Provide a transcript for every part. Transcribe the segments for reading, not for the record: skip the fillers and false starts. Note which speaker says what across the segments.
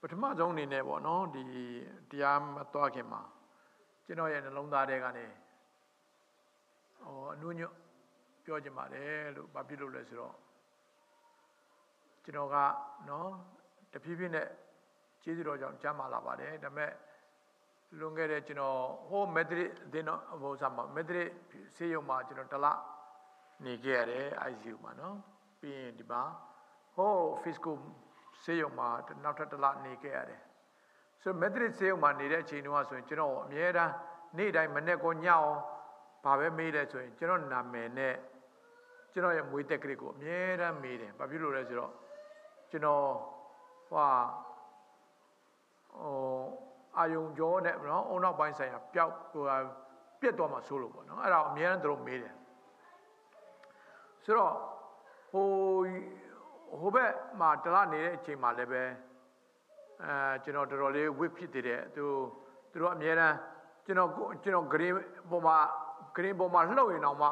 Speaker 1: ပထမဆုံးအနေနဲ့ပေါ့နော်ဒီတရားမသွားခင်မှာကျွန်တော်ရဲ့နှလုံးသားထဲကနေအနုညွတ်ပြောချင်ပါတယ်လို့ဘာဖြစ်လို့လဲဆိုတော့ကျွန်တော်ကနော်တဖြည်းဖြည်းနဲ့ကျေးဇူးတော်ကြောင့်ကြားမှာလာပါတယ်ဒါပေမဲ့လွန်ခဲ့တဲ့ကျွန်တော်ဟိုမက်ဒရစ်အသင်းတော်ဟိုဆာမှာမက်ဒရစ်ဆေးရုံမှာကျွန်တော်တလနေခဲ့ရတယ် ICU မှာနော်ပြီးရင်ဒီမှာဟို physical ဆေးရုံမှာနောက်ထပ်တလနေခဲ့ရတယ်ဆိုမက်ဒရစ်ဆေးရုံမှာနေတဲ့အချိန်တုန်းကဆိုရင်ကျွန်တော်အမြဲတမ်းနေ့တိုင်းမနေ့ကညအောင်ဘာပဲမေးလဲဆိုရင်ကျွန်တော်နာမည်နဲ့ကျွန်တော်ရဲ့မွေးတက်ကလေးကိုအမြဲတမ်းမေးတယ်ဘာဖြစ်လို့လဲဆိုတော့ကျွန်တော်အာယုံကြောနဲ့နော်အုံနောက်ပိုင်းဆိုင်ရာပျောက်ပြက်သွားမှဆိုလို့ပေါ့နော်အဲ့ဒါအမြဲတမ်းသူတို့မေးတယ်ဆိုတော့ဟိုဘက်မှာတလားနေတဲ့အချိန်မှာလည်းပဲကျွန်တော်တော်တော်လေးဝစ်ဖြစ်သေးတယ်သူတို့အမြဲတမ်းကျွန်တော်ဂရင်းပေါ်မှာလှုပ်ရင်တော့မှ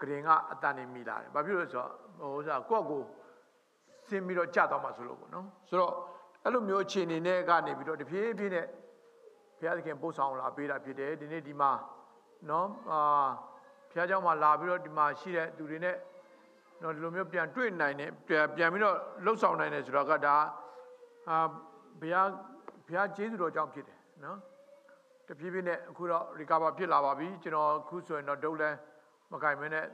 Speaker 1: ဂရင်ကအတန်နေမိလာတယ်ဘာဖြစ်လို့လဲဆိုတော့ကိုယ့်ကိုဆင်းပြီးတော့ကြာသွားမှဆိုလို့ပေါ့နော်ဆိုတော့အဲ့လိုမျိုးအခြေအနေနဲ့ကနေပြီးတော့တဖြည်းဖြည်းနဲ့ဘုရားသခင်ပို့ဆောင်လာပေးတာဖြစ်တယ်ဒီနေ့ဒီမှာနော်ဘုရားကျောင်းမှာလာပြီးတော့ဒီမှာရှိတဲ့သူတွေနဲ့နော်ဒီလိုမျိုးပြန်တွေ့နိုင်တယ်ပြန်ပြီးတော့လှုပ်ဆောင်နိုင်တယ်ဆိုတော့ကဒါဘုရားကျေးဇူးတော်ကြောင့်ဖြစ်တယ်နော်တဖြည်းဖြည်းနဲ့အခုတော့ recover ဖြစ်လာပါပြီကျွန်တော်အခုဆိုရင်တော့ဒုတ်လဲမကင်မနဲ့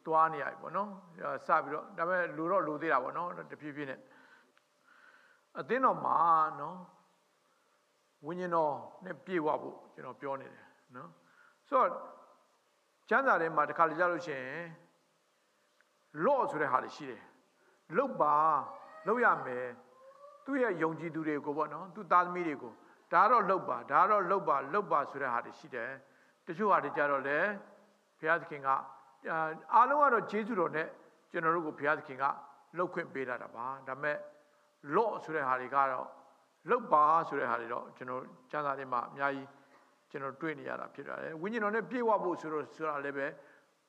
Speaker 1: သွားနေရပြီပေါ့နော်စပြီးတော့ဒါပေမဲ့လူသေးတာပေါ့နော်တဖြည်းဖြည်းနဲ့အသင်းတော်မှာနော်ဝိညာဉ်တော်နဲ့ပြေဝဖို့ကျွန်တော်ပြောနေတယ်နော်ဆိုတော့ကျမ်းစာထဲမှာတစ်ခါလေကြားလို့ရှိရင်လော့ဆိုတဲ့ဟာတွေရှိတယ်လုတ်ရမယ်သူ့ရဲ့ယုံကြည်သူတွေကိုပေါ့နော်သူ့သားသမီးတွေကိုဒါတော့လုတ်ပါဆိုတဲ့ဟာတွေရှိတယ်တချို့ဟာတွေကြတော့လေဘုရားသခင်ကအားလုံးကတော့ကျေးဇူးတော်နဲ့ကျွန်တော်တို့ကိုဘုရားသခင်ကလှုပ်ခွင့်ပေးတာပါဒါပေမဲ့လော့ဆိုတဲ့ဟာတွေကတော့လုတ်ပါဆိုတဲ့ဟာတွေတော့ကျွန်တော်ကျမ်းစာထဲမှာအများကြီးကျွန်တော်တွေ့နေရတာဖြစ်ပါတယ်ဝိညာဉ်တော်နဲ့ပြေဝဖို့ဆိုတာလည်းပဲ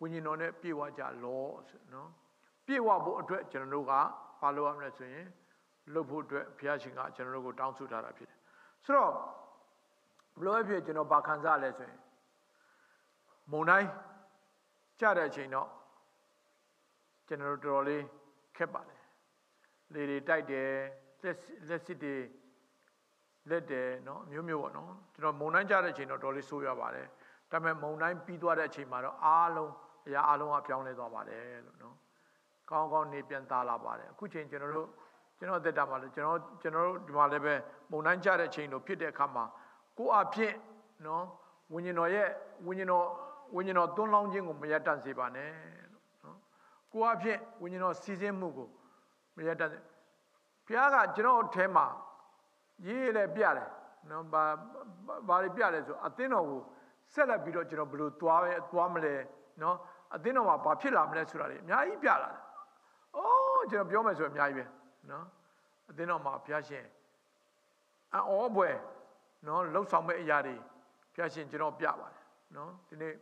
Speaker 1: ဝိညာဉ်တော်နဲ့ပြေဝကြလောနော်ပြေဝဖို့အတွက်ကျွန်တော်တို့ကဘာလုပ်ရမလဲဆိုရင်လှုပ်ဖို့အတွက်ဘုရားရှင်ကကျွန်တော်တို့ကိုတောင်းဆိုထားတာဖြစ်တယ်ဆိုတော့ဘလို့ဖြစ်ကျွန်တော်ဘာခံစားလဲဆိုရင်မုန်တိုင်းကြတဲ့အချိန်တော့ကျွန်တော်တို့တော်တော်လေးခက်ပါတယ်လေတွေတိုက်တယ်လက်စစ်တွေလက်တယ်နော်မျိုးပေါ့နော်ကျွန်တော်မုန်တိုင်းကြတဲ့အချိန်တော့တော်လေးဆိုးရပါတယ်ဒါပေမဲ့မုန်တိုင်းပြီးသွားတဲ့အချိန်မှာတော့အားလုံးကပြောင်းလဲသွားပါတယ်လို့နော်ကောင်းနေပြန်သားလာပါတယ်အခုချိန်ကျွန်တော်သက်တာမှာလည်းကျွန်တော်တို့ဒီမှာလည်းပဲမုန်တိုင်းကြတဲ့အချိန်တို့ဖြစ်တဲ့အခါမှာကိုအဖြစ်နော်ဝိညာဉ်တော်သွန်းလောင်းခြင်းကိုမရတတ်စေပါနဲ့နော်ကိုအဖြစ်ဝိညာဉ်တော်စီစဉ်မှုကိုမရတတ်ဘုရားကကျွန်တော်ထဲမှာရေးလဲပြတယ်နော်ဘာတွေပြလဲဆိုအသင်းတော်ကိုဆက်လက်ပြီးတော့ကျွန်တော်ဘယ်လိုသွားမလဲနော်အသင်းတော်မှာဘာဖြစ်လာမလဲဆိုတာတွေအများကြီးပြလာတယ်။အိုးကျွန်တော်ပြောမယ်ဆိုအများကြီးပဲနော်အသင်းတော်မှာဘုရားရှင်အောဘွယ်နော်လှုပ်ဆောင်မဲ့အရာတွေဘုရားရှင်ကျွန်တော်ပြပါတယ်နော်ဒီနေ့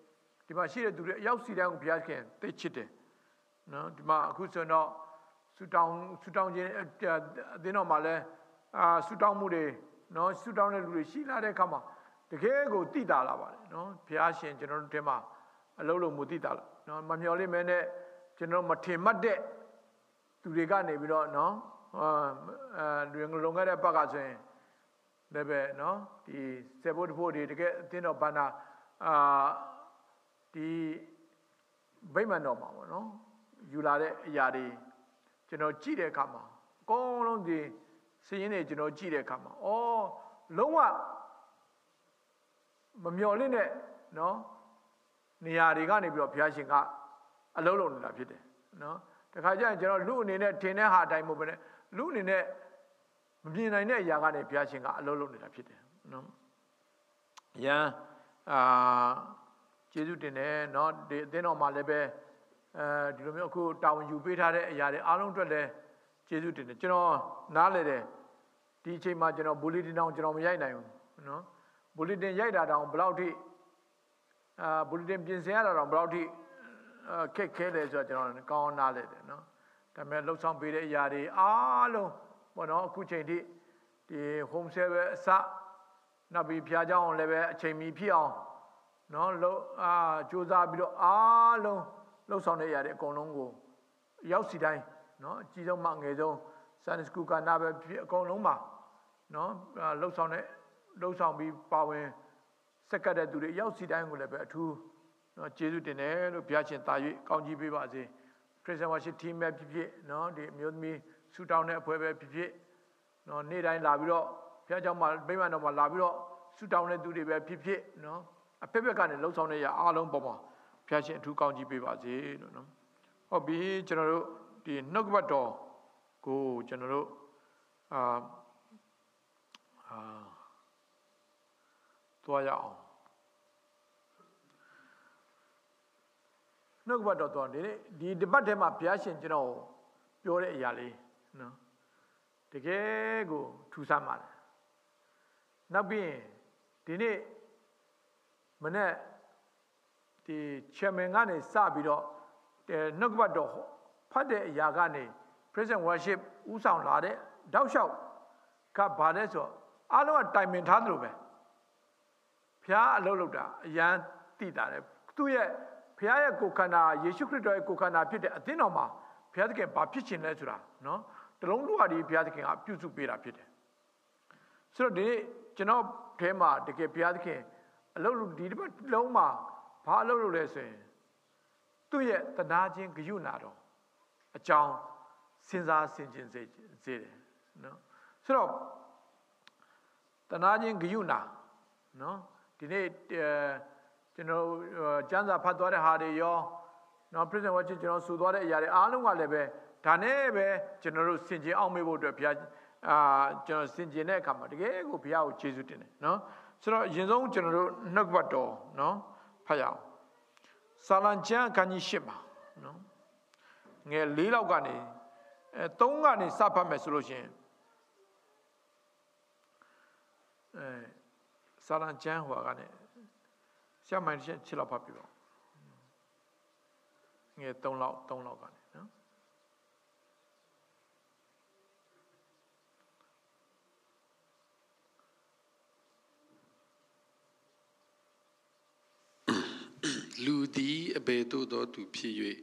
Speaker 1: ဒီမှာရှိတဲ့သူတွေအရောက်စီတိုင်းကိုဘုရားခင်သိချစ်တယ်နော်ဒီမှာအခုဆိုတော့ဆူတောင်းခြင်းအသင်းတော်မှာလဲဆူတောင်းမှုတွေနော်ဆူတောင်းတဲ့လူတွေရှိလာတဲ့အခါမှာတကယ်ကိုတည်တာလာပါတယ်နော်ဘုရားရှင်ကျွန်တော်တို့ထဲမှာအလုံးလုံးမူတည်တာလာနော်မမျော်လင့်မဲနဲ့ကျွန်တော်မထင်မှတ်တဲ့သူတွေကနေပြီးတော့နော်လုံခဲ့တဲ့ဘက်ကဆိုရင်လည်းပဲနော်ဒီစေဖို့တဖို့တွေတကယ်အသင်းတော်ဘန္နာဒီဗိမာန်တော်မှာပေါ့နော်ယူလာတဲ့အရာတွေကျွန်တော်ကြည့်တဲ့အခါမှာအကုန်လုံးဒီစီးရင်တွေကျွန်တော်ကြည့်တဲ့အခါမှာလုံးဝမမျော်လင့်တဲ့နော်နေရာတွေကနေပြီးတော့ဘုရားရှင်ကအလုံးလုံးနေတာဖြစ်တယ်နော်တခါကျရင်ကျွန်တော်လူအနေနဲ့ထင်တဲ့ဟာအတိုင်းမဟုတ်ဘဲနဲ့လူအနေနဲ့မမြင်နိုင်တဲ့အရာကနေဘုရားရှင်ကအလုံးလုံးနေတာဖြစ်တယ်နော်ယံကျေးဇူးတင်တယ်နော်ဒီအသင်းတော်မှာလည်းပဲဒီလိုမျိုးအခုတာဝန်ယူပေးထားတဲ့အရာတွေအားလုံးအတွက်လည်းကျေးဇူးတင်တယ်ကျွန်တော်နားလေတယ်ဒီအချိန်မှာကျွန်တော်ဘူလီတင်တောင်ကျွန်တော်မရိုက်နိုင်ဘူးနော်ဘူလီတင်ရိုက်တာတောင်ဘယ်လောက်ထိဘူလီတင်ပြင်ဆင်ရတာတောင်ဘယ်လောက်ထိခက်ခဲလဲဆိုတော့ကျွန်တော်ကောင်းနားလေတယ်နော်ဒါပေမဲ့လှုပ်ဆောင်ပေးတဲ့အရာတွေအားလုံးပေါ့နော်အခုချိန်ထိ ဒီ home service အစနောက်ပြီးဘုရားကျောင်းလည်းပဲအချိန်မီဖြစ်အောင်နော်ကြိုးစားပြီးတော့အားလုံးလှုပ်ဆောင်နေရတဲ့အကုန်လုံးကိုရောက်စီတိုင်းနော်အကြီးဆုံးမှငယ်ဆုံး Sunday School ကဏ္ဍပဲဖြစ်အကုန်လုံးမှာနော်လှုပ်ဆောင်ပြီးပါဝင်စက္ကတ်တဲ့သူတွေရောက်စီတိုင်းကိုလည်းပဲအထူးနော်ကျေးဇူးတင်တယ်လို့ဘုရားရှင်တာ၍ကောင်းကြီးပေးပါစေ Christian Worship Team ပဲဖြစ်ဖြစ်နော်ဒီအမျိုးသမီးဆူတောင်းတဲ့အဖွဲ့ပဲဖြစ်ဖြစ်နော်နေ့တိုင်းလာပြီးတော့ဘုရားကျောင်းမှာဗိမာန်တော်မှာလာပြီးတော့ဆူတောင်းတဲ့သူတွေပဲဖြစ်ဖြစ်နော်အဖက်ဖက်ကနေလှုပ်ဆောင်နေရအားလုံးပေါ်မှာဘုရားရှင်အထူးကောင်းကြီးပေးပါစေလို့နော်ဟုတ်ပြီကျွန်တော်တို့ဒီနှုတ်ကပတ်တော်ကိုကျွန်တော်တို့သွားရအောင်နှုတ်ကပတ်တော်သွားဒီတပတ်ထဲမှာဘုရားရှင်ကျွန်တော်ပြောတဲ့အရာလေးနော်တကယ်ကိုထူဆန်းပါတယ်နောက်ပြီးဒီနေ့မနေ့ဒီ chairman ကနေစပြီးတော့နှုတ်ကပတ်တော်ဖတ်တဲ့အရာကနေ present worship ဥဆောင်လာတဲ့တောက်လျှောက်ကဘာလဲဆိုအားလုံးကတိုင်ပင်ထားသလိုပဲဘုရားအလုပ်လုပ်တာအရန်သိတာလေသူ့ရဲ့ဘုရားရဲ့ကိုယ်ခန္ဓာယေရှုခရစ်တော်ရဲ့ကိုယ်ခန္ဓာဖြစ်တဲ့အသင်းတော်မှာဘုရားသခင်ဘာဖြစ်ခြင်းလဲဆိုတာနော်တလုံးလုံးဟာဒီဘုရားသခင်ကပြုစုပေးတာဖြစ်တယ်ဆိုတော့ဒီကျွန်တော်ထဲမှာတကယ်ဘုရားသခင်အလုပ်ဒီတစ်ပတ်လုံးမှာဘာအလုပ်လုပ်လဲဆိုရင်သူ့ရဲ့တနာခြင်းဂရုဏာတော်အကြောင်းစဉ်းစားဆင်ခြင်စေတယ်နော်ဆိုတော့တနာခြင်းဂရုဏာနော်ဒီနေ့ကျွန်တော်ကျမ်းစာဖတ်သွားတဲ့ဟာတွေရောနော် present watch ကျွန်တော်ဆိုသွားတဲ့အရာတွေအားလုံးကလည်းပဲဒါနဲ့ပဲကျွန်တော်တို့ဆင်ခြင်အောင်မေးဖို့အတွက်ဘုရားကျွန်တော်ဆင်ခြင်တဲ့အခါမှာတကယ်ကိုဘုရားကိုကျေးဇူးတင်တယ်နော်ဆိုတော့အရင်ဆုံးကျွန်တော်တို့နှုတ်ကပတ်တော်နော်ဖတ်ရအောင်စာလံကျမ်းအခန်းကြီး၈မှာနော်ငယ်၄လောက်ကနေ3ကနေစဖတ်မယ်ဆိုလို့ရှိရင်စာလံကျမ်းဟိုကနေဆရာမင်းရှင်းလောက်ဖတ်ပြပါငယ်3လောက်ကနေနော်
Speaker 2: လူသည်အဘယ်သို့သောသူဖြစ်၍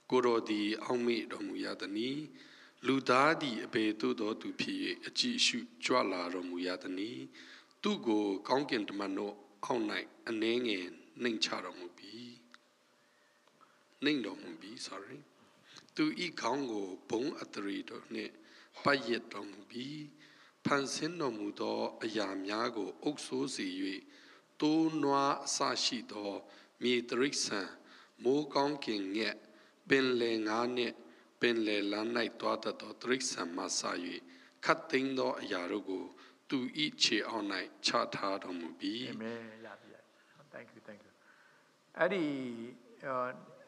Speaker 2: ကိုယ်တော်သည်အောက်မေ့တော်မူရသနည်းလူသားသည်အဘယ်သို့သောသူဖြစ်၍အကြည့်ရှုကြွလာတော်မူရသနည်းသူကိုကောင်းကင်တမန်တို့အောက်၌အနှဲငယ်နှိမ်ချတော်မူပြီးsorry သူဤခေါင်းကိုဘုံအတရီတော်နှင့်ပတ်ရတော်မူပြီးဖန်ဆင်းတော်မူသောအရာများကိုအုပ်ဆိုးစေ၍တိုးနွားအစရှိသောမြေတရိษံမိုးကောင်းကင်ငှက်ပင်လယ်ငါးနှင့်ပင်လယ်လမ်း၌တွားတတ်သောတရိษံမှစ၍ခတ်သိမ်းသောအရာတို့ကိုသူဤခြေအောက်၌ချထားတော်မူပြီး
Speaker 1: အာမင်ရပြီ thank you အဲ့ဒီ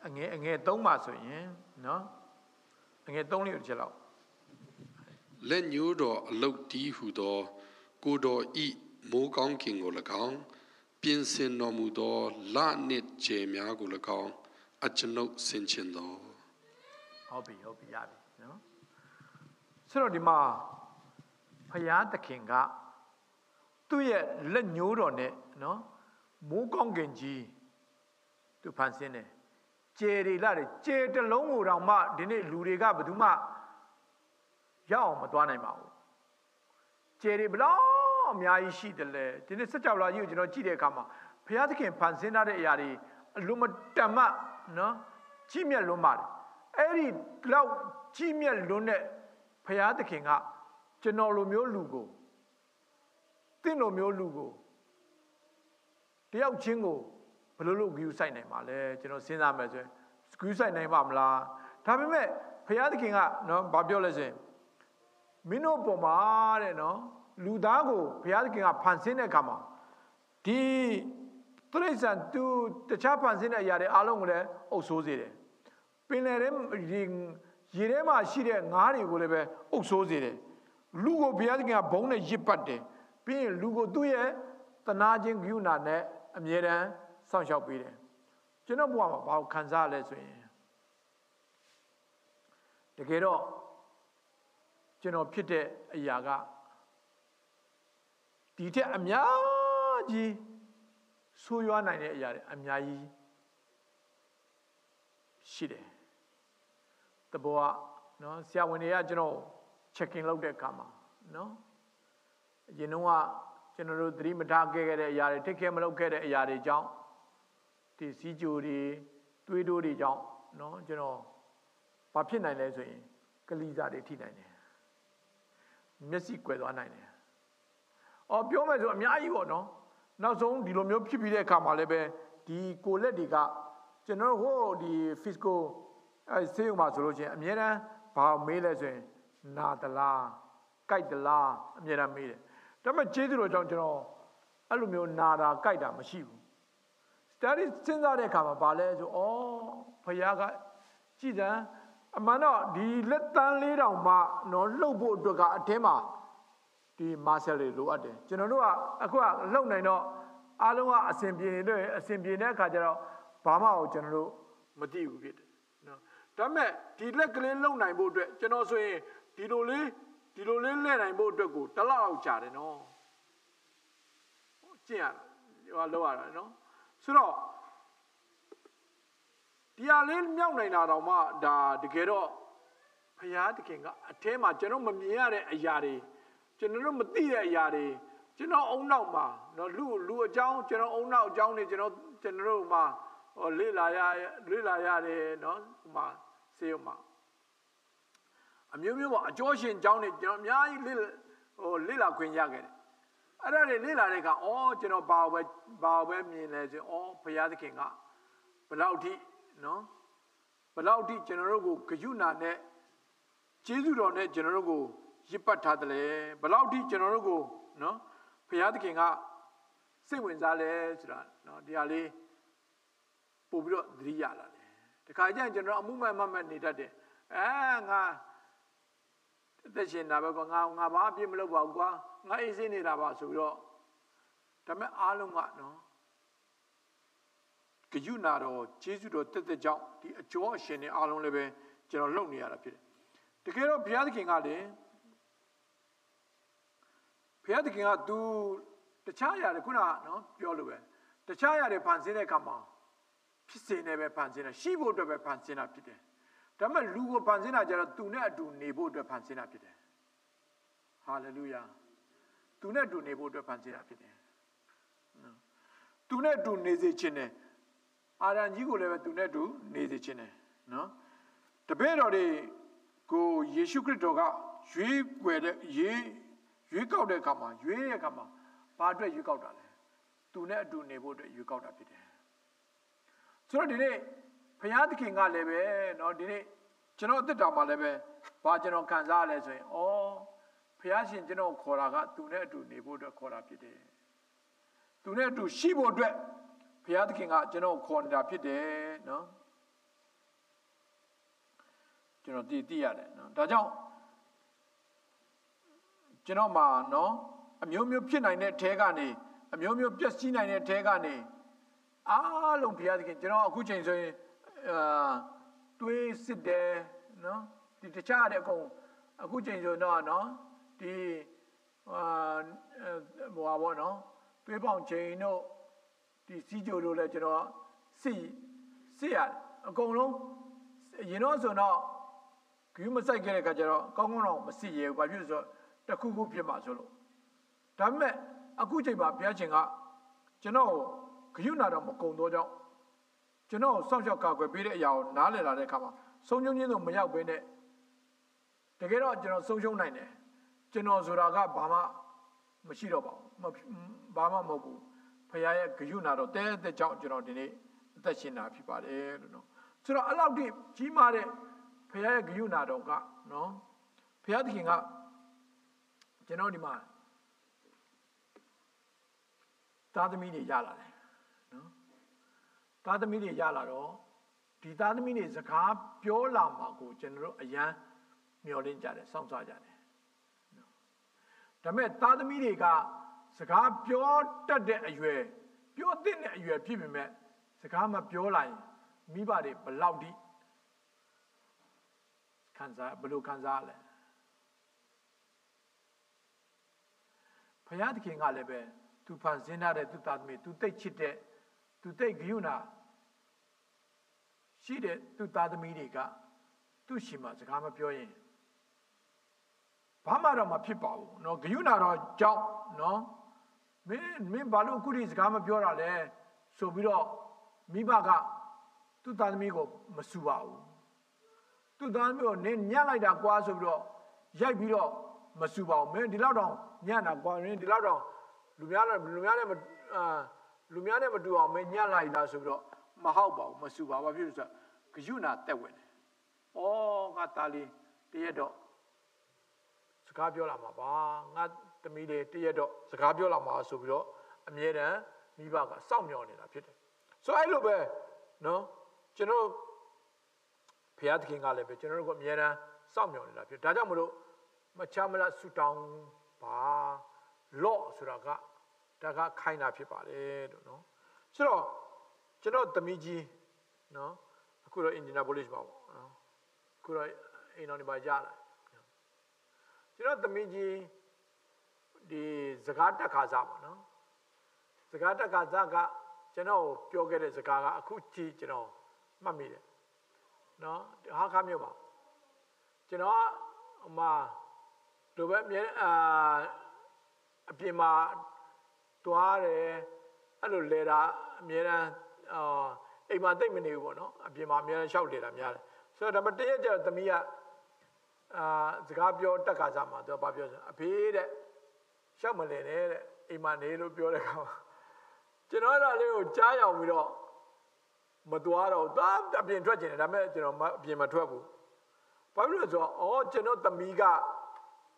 Speaker 1: အငယ်3မှာဆိုရင်နော်အငယ်3လေးကိုတစ်ချက်လောက်
Speaker 2: လက်ညိုးတော်အလုတ်တီးဟုသောကိုတော်ဤမိုးကောင်းကင်ကို၎င်းပြင်ဆင်တော်မူသောလနှင့်ကျယ်များကို၎င်းအကျွန်ုပ်ဆင်ခြင်တော်
Speaker 1: ဟုတ်ပြီရပြီနော်ဆိုတော့ဒီမှာဖယားသခင်ကသူ့ရဲ့လက်ညိုးတော်နဲ့နော်မိုးကောင်းကင်ကြီးသူဖန်ဆင်းတယ်ကျယ်တွေလာတယ်ကျယ်တစ်လုံးကိုတောင်မှဒီနေ့လူတွေကဘယ်သူမှရောက်အောင်မသွားနိုင်ပါဘူးကျယ်တွေဘလောက်အများကြီးရှိတယ်လေဒီနေ့စကြဝဠာကြီးကိုကျွန်တော်ကြည့်တဲ့အခါမှာဘုရားသခင်ဖန်ဆင်းထားတဲ့အရာတွေအလွန်မတန်မှနော်ကြီးမြတ်လွန်းပါတယ်အဲ့ဒီလောက်ကြီးမြတ်လွန်းတဲ့ဘုရားသခင်ကကျွန်တော်လိုမျိုးလူကိုတင့်လိုမျိုးလူကိုတယောက်ချင်းကိုဘယ်လိုလုပ်ဂရုစိုက်နိုင်မှာလဲကျွန်တော်စဉ်းစားမယ်ဆိုရင်ဂရုစိုက်နိုင်ပါမလားဒါပေမဲ့ဘုရားသခင်ကနော်ဘာပြောလဲဆိုရင်မင်းတို့ပေါ်မှာတဲ့နော်လူသားကိုဘုရားသခင်ကဖန်ဆင်းတဲ့အခါမှာဒီတိရစ္ဆာန်သူတခြားဖန်ဆင်းတဲ့အရာတွေအားလုံးကိုလည်းအုပ်ဆိုးစေတယ်ပင်လယ်ထဲရေထဲမှာရှိတဲ့ငါးတွေကိုလည်းပဲအုပ်ဆိုးစေတယ်လူကိုဘုရားသခင်ကဘုံနဲ့ရစ်ပတ်တယ်ပြီးရင်လူကိုသူ့ရဲ့တနာခြင်းဂရုဏာနဲ့အမြဲတမ်းစောင့်ရှောက်ပေးတယ်ကျွန်တော်ဘဝမှာဘာကိုခံစားရလဲဆိုရင်တကယ်တော့ကျွန်တော်ဖြစ်တဲ့အရာက ဒီထက်အများကြီးဆိုးရွားနိုင်တဲ့အရာတွေအများကြီးရှိတယ်တဘောကနော်ဆရာဝန်တွေကကျွန်တော် checking လုပ်တဲ့အခါမှာနော်အရင်တော့ကကျွန်တော်တို့သတိမထားခဲ့တဲ့အရာတွေထိခဲမလုပ်ခဲ့တဲ့အရာတွေကြောင့်ဒီစီးကြိုတွေသွေးတိုးတွေကြောင့်နော်ကျွန်တော်ဘာဖြစ်နိုင်လဲဆိုရင်ကလိစာတွေထိနိုင်တယ်မျက်စိကွယ်သွားနိုင်တယ်အော်ပြောမယ်ဆိုအများကြီးပေါ့နော်နောက်ဆုံးဒီလိုမျိုးဖြစ်ပြီးတဲ့အခါမှာလည်းပဲဒီကိုလက်တွေကကျွန်တော်ဟိုဒီ physical ဆေးရုံမှာဆိုလို့ချင်းအများအားဘာမေးလဲဆိုရင်နာသလားကြိုက်သလားအများအားမေးတယ်ဒါပေမဲ့ကျေးဇူးတော်ကြောင့်ကျွန်တော်အဲ့လိုမျိုးနာတာကြိုက်တာမရှိဘူးဒါရီစဉ်းစားတဲ့အခါမှာဘာလဲဆိုဩဘုရားကကြည်စံအမှန်တော့ဒီလက်တန်း၄တောင်မှနော်လှုပ်ဖို့အတွက်ကအတင်းမှာဒီမာဆယ်တွေလိုအပ်တယ်ကျွန်တော်တို့ကအခုကလှုပ်နိုင်တော့အားလုံးကအစဉ်ပြေနေအစဉ်ပြေတဲ့အခါကျတော့ဘာမှကိုကျွန်တော်တို့မသိဘူးဖြစ်တယ်နော်ဒါပေမဲ့ဒီလက်ကလေးလှုပ်နိုင်ဖို့အတွက်ကျွန်တော်ဆိုရင်ဒီလိုလေးလဲနိုင်ဖို့အတွက်ကိုတစ်လလောက်ကြာတယ်နော်ကျင့်ရတာဟိုလောက်ရတာနော်ဆိုတော့ဒီအလေးမြောက်နိုင်တာတော့မှဒါတကယ်တော့ဘုရားသခင်ကအထဲမှာကျွန်တော်မမြင်ရတဲ့အရာတွေကျွန်တော်တို့မသိတဲ့အရာတွေကျွန်တော်အုံနောက်မှာနော်လူအကြောင်းကျွန်တော်အုံနောက်အကြောင်းတွေကျွန်တော်တို့မှာလေ့လာရတယ်နော်ဟိုမှာစေးမှာအမျိုးမျိုးပေါ့အကျော်ရှင်အကြောင်းတွေကျွန်တော်အများကြီးလေ့လာခွင့်ရခဲ့တယ်အဲ့ဒါတွေလေ့လာတဲ့အခါကျွန်တော်ဘာပဲမြင်လဲဆိုဘုရားသခင်ကဘယ်လောက်ထိနော်ဘယ်လောက်ထိကျွန်တော်တို့ကိုဂယုဏနဲ့ကျေးဇူးတော်နဲ့ကျွန်တော်တို့ကိုရစ်ပတ်ထားတယ်လေဘယ်လောက်ထိကျွန်တော်တို့ကိုနော်ဘုရားသခင်ကစိတ်ဝင်စားလဲဆိုတာနော်ဒီဟာလေးပို့ပြီးတော့သတိရလာတယ်တခါကျရင်ကျွန်တော်အမှုမဲ့မမဲ့နေတတ်တယ်ငါအသက်ရှင်တာပဲကွာငါဘာအပြစ်မလုပ်ပါဘူးကွာငါအေးစင်းနေတာပါဆိုပြီးတော့ဒါပေမဲ့အားလုံးကနော်ဂယုဏတော်ကျေးဇူးတော်တက်ကြောင့်ဒီအကျော်အရှင်တွေအားလုံးလည်းပဲကျွန်တော်လုပ်နေရတာဖြစ်တယ်တကယ်တော့ဘုရားသခင်ကလည်းဘုရားသခင်ကသူတခြားရတယ်ခုနနော်ပြောလို့ပဲတခြားရတယ်ဖန်ဆင်းတဲ့အခါမှာဖြစ်စေနေပဲဖန်ဆင်းတာရှိဖို့အတွက်ပဲဖန်ဆင်းတာဖြစ်တယ်ဒါပေမဲ့လူကိုဖန်ဆင်းတာကျတော့သူနဲ့အတူနေဖို့အတွက်ဖန်ဆင်းတာဖြစ်တယ်ဟာလေလုယာသူနဲ့အတူနေဖို့အတွက်ဖန်ဆင်းတာဖြစ်တယ်သူနဲ့အတူနေစေခြင်းနဲ့အာရန်ကြီးကိုလည်းပဲသူနဲ့အတူနေစေခြင်းနဲ့နော်တပည့်တော်တွေကိုယေရှုခရစ်တော်ကရွေးကောက်တဲ့အခါမှာဘာအတွက်ရွေးကောက်တာလဲသူနဲ့အတူနေဖို့အတွက်ရွေးကောက်တာဖြစ်တယ်ဆိုတော့ဒီနေ့ဘုရားသခင်ကလည်းပဲเนาะဒီနေ့ကျွန်တော်အသက်တာမှာလည်းပဲဘာကျွန်တော်ခံစားရလဲဆိုရင်ဘုရားရှင်ကျွန်တော်ခေါ်တာကသူနဲ့အတူနေဖို့အတွက်ခေါ်တာဖြစ်တယ်သူနဲ့အတူရှိဖို့အတွက်ဘုရားသခင်ကကျွန်တော်ခေါ်နေတာဖြစ်တယ်เนาะကျွန်တော်သိရတယ်เนาะဒါကြောင့်ကျွန်တော်မှာเนาะအမျိုးမျိုးဖြစ်နိုင်တဲ့ထဲကနေအမျိုးမျိုးပျက်စီးနိုင်တဲ့ထဲကနေအားလုံးဘုရားသခင်ကျွန်တော်အခုချိန်ဆိုရင်တွေးစစ်တယ်နော်ဒီတခြားတဲ့အကုန်အခုချိန်ဆိုတော့နော်ဒီဟိုပါဘောနော်တွေးပေါင်ချိန်တို့ဒီစီးကြိုတို့လည်းကျွန်တော်စစ်ရအကုန်လုံးရင်တော့ဆိုတော့ဂရုမစိုက်ခဲ့တဲ့အခါကျတော့ကောင်းတော့မစစ်ရဘူးဘာဖြစ်လို့ဆိုတော့တခုခုဖြစ်မှာဆိုလို့ဒါပေမဲ့အခုချိန်မှာဘုရားရှင်ကကျွန်တော်ဂယုဏတော်မကုံတော့ကြောင့်ကျွန်တော်စောင့်ရှောက်ကာကွယ်ပေးတဲ့အရာကိုနားလည်လာတဲ့အခါမှာဆုံးရှုံးခြင်းတော့မရောက်ဘဲနဲ့တကယ်တော့ကျွန်တော်ဆုံးရှုံးနိုင်တယ်ကျွန်တော်ဆိုတာကဘာမှမရှိတော့ပါဘူးဘာမှမဟုတ်ဘူးဖခင်ရဲ့ဂယုဏတော်တဲ့ကြောင့်ကျွန်တော်ဒီနေ့အသက်ရှင်တာဖြစ်ပါတယ်လို့နော်ဆိုတော့အဲ့လောက်ထိကြီးမားတဲ့ဖခင်ရဲ့ဂယုဏတော်ကနော်ဖခင်သခင်ကကျွန်တော်ဒီမှာသားသမီးတွေရလာတယ်နော်သားသမီးတွေရလာတော့ဒီသားသမီးတွေစကားပြောလာမှာကိုကျွန်တော်တို့အယံမျှော်လင့်ကြတယ်စောင့်စားကြတယ်နော်ဒါပေမဲ့သားသမီးတွေကစကားပြောတတ်တဲ့အရွယ်ပြောတဲ့အရွယ်ဖြစ်ပေမဲ့စကားမပြောလိုက်မိဘတွေဘယ်လောက်ထိဘယ်လိုခံစားလဲဖ ဘုရားသခင်ကလည်းပဲသူဖန်ဆင်းထားတဲ့သူသားသမီးသူသိချစ်တဲ့သူသိဂရုဏာရှိတဲ့သူသားသမီးတွေကသူ့ရှိမှစကားမပြောရင်ဘာမှတော့မဖြစ်ပါဘူးနော်ဂရုဏာတော့ကြောက်နော်မင်းဘာလို့အခုဒီစကားမပြောတာလဲဆိုပြီးတော့မိဘကသူ့သားသမီးကိုမဆူပါဘူးသူ့သားသမီးကိုနင်းညှက်လိုက်တာကွာဆိုပြီးတော့ရိုက်ပြီးတော့မဆူပါဘူးမင်းဒီလောက်တော့ညှက်တာကွာနင်းဒီလောက်တော့လူများနဲ့မတူအောင်မင်းညှက်လိုက်တာဆိုပြီးတော့မဟုတ်ပါဘူးမဆူပါဘူးဘာဖြစ်လို့ဆိုတော့ဂရုဏာတက်ဝင်တယ်ဩငါသားလေးတရက်တော့စကားပြောလာမှာပါငါသမီးလေးတရက်တော့စကားပြောလာမှာဆိုပြီးတော့အမြဲတမ်းမိဘကစောင့်မျှော်နေတာဖြစ်တယ်ဆိုအဲ့လိုပဲနော်ကျွန်တော်ဘုရားသခင်ကလည်းပဲကျွန်တော်တို့ကအမြဲတမ်းစောင့်မျှော်နေတာဖြစ်ဒါကြောင့်မလို့မချမလားဆူတောင်းပါလော့ဆိုတာကဒါကခိုင်းတာဖြစ်ပါလေလို့နော်ဆိုတော့ကျွန်တော်သမီးကြီးနော်အခုတော့အင်ဂျင်နာပိုလစ်ပါပေါ့နော်အခုတော့အိမ်တော်နေပါကြလာကျွန်တော်သမီးကြီးဒီစကားတက်ခါစားပါနော်စကားတက်ခါစားကကျွန်တော်ပြောခဲ့တဲ့စကားကအခုကြည့်ကျွန်တော်မှတ်မိတယ်နော်ဟာခါမျိုးပါကျွန်တော်အမတို့ပဲအမြဲအပြင်မှာတွားတယ်အဲ့လိုလဲတာအမြဲတမ်းအိမ်မှာတိတ်မနေဘူးပေါ့နော်အပြင်မှာအမြဲတမ်းရှောက်လေတာများတယ်ဆိုတော့ဒါပေမဲ့တရက်ကျတော့သမီးကစကားပြောတက်ခါစားမှာသူကဘာပြောဆိုအဖေတဲ့ရှောက်မလဲနဲ့တဲ့အိမ်မှာနေလို့ပြောတဲ့ခါမှာကျွန်တော်အဲ့ဒါလေးကိုကြားရောက်ပြီးတော့မသွားတော့သွားအပြင်ထွက်ကျင်တယ်ဒါပေမဲ့ကျွန်တော်အပြင်မထွက်ဘူးဘာဖြစ်လို့ဆိုတော့ကျွန်တော်သမီးက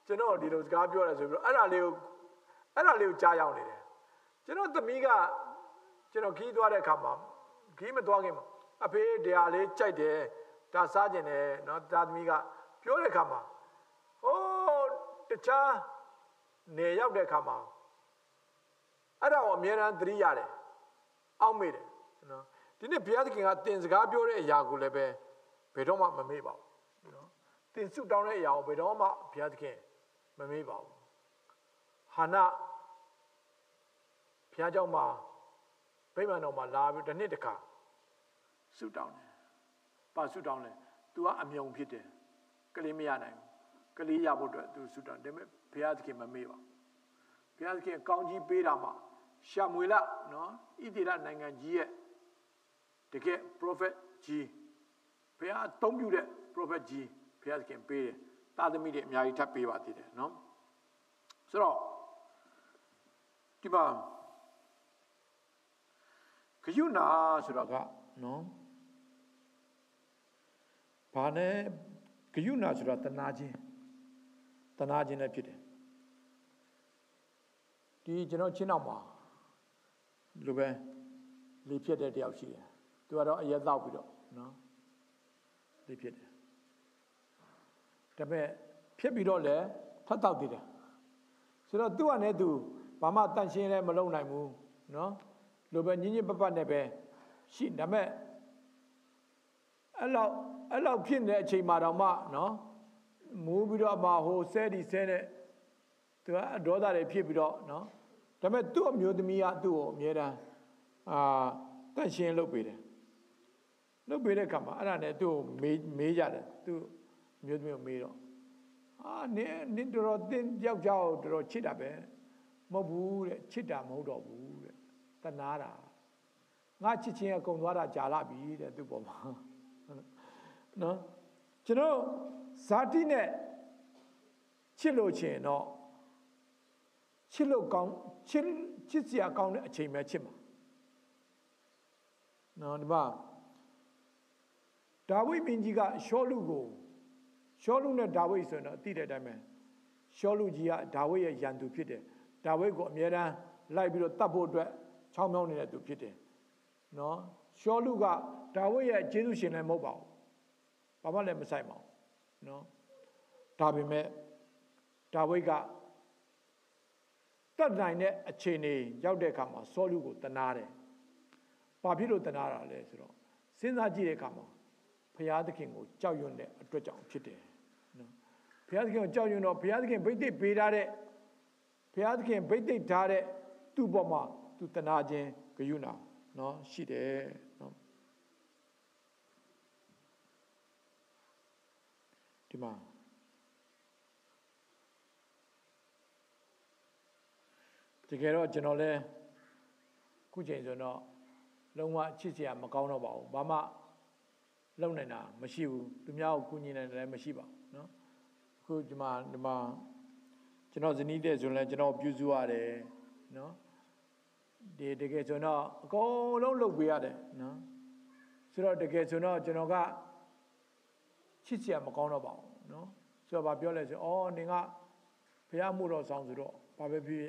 Speaker 1: ကျွန်တော်ဒီလိုစကားပြောတယ်ဆိုပြီးတော့အဲ့ဒါလေးကိုကြားရောက်နေတယ်ကျွန်တော်သမီးကကျွန်တော်ခီးသွားတဲ့အခါမှာခီးမသွားခင်မှာအဖေတရားလေးကြိုက်တယ်ဒါစားကျင်တယ်နော်ဒါသမီးကပြောတဲ့အခါမှာတခြားနေရောက်တဲ့အခါမှာအဲ့ဒါကိုအမြဲတမ်းသတိရတယ်အောက်မေ့တယ်နော်ဒီနေ့ဘုရားသခင်ကတင်စကားပြောတဲ့အရာကိုလည်းပဲဘယ်တော့မှမမေ့ပါဘူးနော်တင်ဆုတောင်းတဲ့အရာကိုဘယ်တော့မှဘုရားသခင်မမေ့ပါဘူးဟာနဘုရားเจ้าမှာဗိမာန်တော်မှာလာပြီးတစ်နှစ်တစ်ခါဆုတောင်းတယ်ပါဆုတောင်းတယ် तू ကအမြုံဖြစ်တယ်ကလေးမရနိုင်ဘူးကလေးရဖို့အတွက် तू ဆုတောင်းတယ်ဒါပေမဲ့ဘုရားသခင်မမေ့ပါဘူးဘုရားသခင်ကောင်းကြီးပေးတာမှရှာမွေလနော်ဣသရေလနိုင်ငံကြီးရဲ့တကယ် prophet ကြီးဘုရားအသုံးပြုတဲ့ prophet ကြီးဘုရားသခင်ပေးတယ်တာသမီတွေအများကြီးထပ်ပေးပါသေးတယ်နော်ဆိုတော့ဒီမှာဂယုဏဆိုတော့ကနော်ဘာနဲ့ဂယုဏဆိုတော့တနာခြင်းလည်းဖြစ်တယ်ဒီကျွန်တော်ချင်းနောက်မှာဒီလိုပဲလေဖြစ်တဲ့တယောက်ရှိတယ်သူကတော့အရက်တောက်ပြီးတော့နော်လေဖြစ်တယ်ဒါပေမဲ့ဖြစ်ပြီးတော့လည်းထပ်တောက်သေးတယ်ဆိုတော့သူ့အနေနဲ့သူဘာမှတန့်ရှင်းလည်းမလုပ်နိုင်ဘူးနော်လိုပဲညင်ညင်ပတ်ပတ်နဲ့ပဲရှိဒါပေမဲ့အဲ့လောက်ဖြစ်နေတဲ့အချိန်မှာတော့မှနော်မူးပြီးတော့ဟိုဆဲဒီဆဲနဲ့သူကဒေါသတွေဖြစ်ပြီးတော့နော်ဒါပေမဲ့သူ့အမျိုးသမီးကသူ့ကိုအမြဲတမ်းတန့်ရှင်းလုပ်ပေးတယ်လုပ်ပေးတဲ့အခါမှာအဲ့ဒါနဲ့သူ့ကိုမေးကြတယ်သူ့အမျိုးသမီးကိုမေးတော့နင်းတော်တင်းယောက်ျားကိုတော်ချစ်တာပဲမဟုတ်ဘူးတဲ့ချစ်တာမဟုတ်တော့ဘူးတဲ့တနာတာငါချစ်ချင်းအကုန်သွားတာကြာလာပြီတဲ့သူ့ပေါ်မှာနော်ကျွန်တော်ဇာတိနဲ့ချစ်လို့ချင်းတော့ချစ်လို့ကောင်းချစ်စရာကောင်းတဲ့အချိန်ပဲချစ်မှာနော်ဒီမှာဒါဝိမင်းကြီးကရှောလုနဲ့ဒါဝိဆိုရင်တော့အသိတဲ့အတိုင်းပဲရှောလုကြီးကဒါဝိရဲ့ရန်သူဖြစ်တယ်ဒါဝိကိုအမြဲတမ်းလိုက်ပြီးတော့တတ်ဖို့အတွက်ချောင်းမြောင်းနေတဲ့သူဖြစ်တယ်နော်ရှောလုကဒါဝိရဲ့ကျေးဇူးရှင်လည်းမဟုတ်ပါဘူးဘာမှလည်းမဆိုင်ပါဘူးနော်ဒါပေမဲ့ဒါဝိကတတ်နိုင်တဲ့အခြေအနေရောက်တဲ့အခါမှာဆောလုကိုတနာတယ်ဘာဖြစ်လို့တနာတာလဲဆိုတော့စဉ်းစားကြည့်တဲ့အခါမှာဘုရားသခင်ကိုကြောက်ရွံ့တဲ့အတွက်ကြောင့်ဖြစ်တယ်နော်ဘုရားသခင်ကိုကြောက်ရွံ့တော့ဘုရားသခင်ဗိသိက်ပေးထားတဲ့ ဘုရားသခင်ဗိတ်သိက်ထားတဲ့သူ့ဘောမှာသူတနာခြင်းဂရုဏာနော်ရှိတယ်နော်ဒီမှာတကယ်တော့ကျွန်တော်လည်းခုချိန်ဆိုတော့လုံးဝချစ်စရာမကောင်းတော့ပါဘူးဘာမှလုံနိုင်တာမရှိဘူးသူများကိုကူညီနိုင်တယ်လည်းမရှိပါဘူးနော်အခုဒီမှာကျွန်တော်ဇနီးတဲ့ဆိုရင်လည်းကျွန်တော်ပြုစုရတယ်နော်ဒီတကယ်ဆိုတော့အကုန်လုံးလုပ်ပေးရတယ်နော်ဆိုတော့တကယ်ဆိုတော့ကျွန်တော်ကချစ်စရာမကောင်းတော့ပါဘူးနော်ဆိုတော့ဗာပြောလဲဆိုအော်နင်ကဘုရားမှုတော်ဆောင်ဆိုတော့ဘာပဲဖြစ်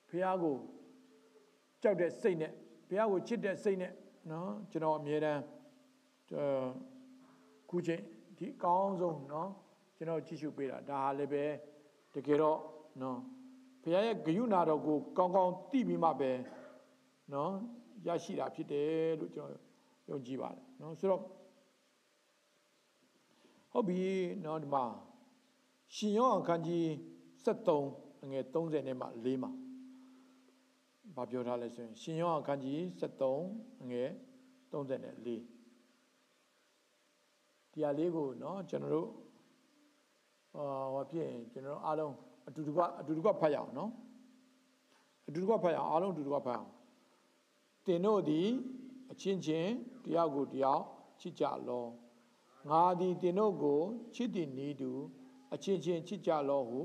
Speaker 1: ဘုရားကိုကြောက်တဲ့စိတ်နဲ့ဘုရားကိုချစ်တဲ့စိတ်နဲ့နော်ကျွန်တော်အမြဲတမ်းခုချိန်ဒီအကောင်းဆုံးနော်ကျွန်တော်ကြည့်ရှုပေးတာဒါဟာလည်းပဲတကယ်တော့နော်ဘုရားရဲ့ဂရုဏာတော်ကိုကောင်းကောင်းသိပြီးမှပဲနော်ရရှိတာဖြစ်တယ်လို့ကျွန်တော်ယုံကြည်ပါတယ်နော်ဆိုတော့ဟုတ်ပြီနော်ဒီမှာရှင်ယောဟန်အခန်းကြီး73ငွေ30နဲ့မှ4မှာဘာပြောထားလဲဆိုရင်ရှင်ယောဟန်အခန်းကြီး73ငွေ34တရားလေးကိုနော်ကျွန်တော်တို့ဟောဖြစ်ရင်ကျွန်တော်တို့အားလုံးအတူတူကဖတ်ရအောင်နော်အတူတူကဖတ်ရအောင်အားလုံးအတူတူကဖတ်အောင်တင်တို့သည်အချင်းချင်းတရားကိုတရားချစ်ကြလောငါသည်တင်တို့ကိုချစ်သည်နီးတူအချင်းချင်းချစ်ကြလောဟု